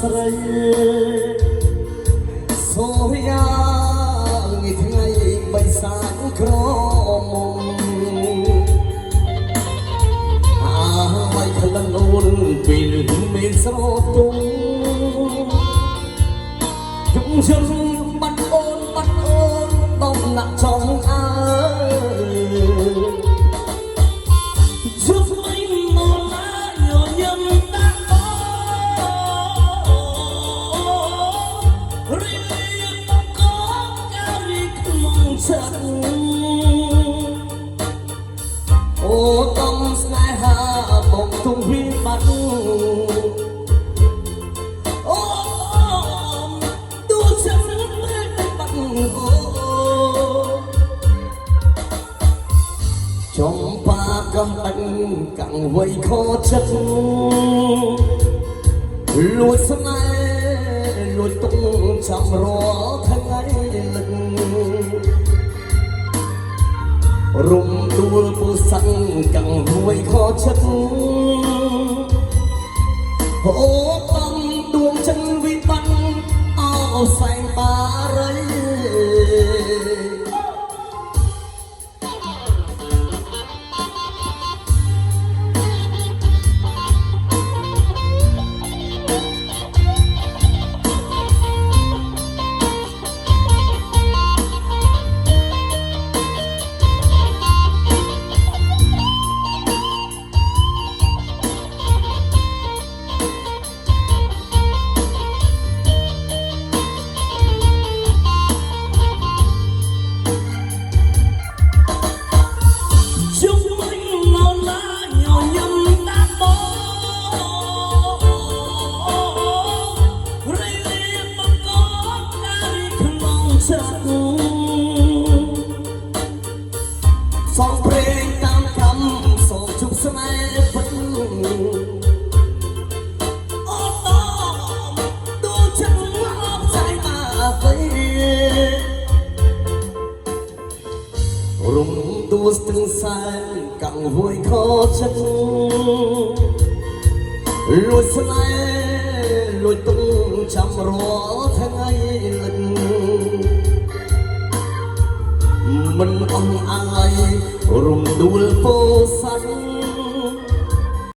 ស្រីសូរិយាងថ្ងៃបិសាចក្រមុំហើយក្លិនអូនពេលមានស្រទុំយំជន់បាត់អូនតំណាក់ចង់អើអូតំស្នេហាបងទុំវិបាត់អូទូฉันไม่ได้បាត់អូចំបាកំបាញ់កាំងវ័យខចិត្តលួចស្នេហ៍លួចទុំចាំរាល់ថ្ងៃលឹករំដួលពូសាំងកាំងមួយខចិត្តអូតំដួងចិនវិបាត់អោសែងបារីសងព្រេងតាមកម្មសូមជុំស្នេហ៍ពិតអូទូฉันអបใจมาไปរំដួលស្ទឹងសែនកាំងវួយខចិត្តលួចស្នេហ៍លួចទុំចាំរាល់ថ្ងៃលិចមិនអស់អាយរំដួលពោសាច់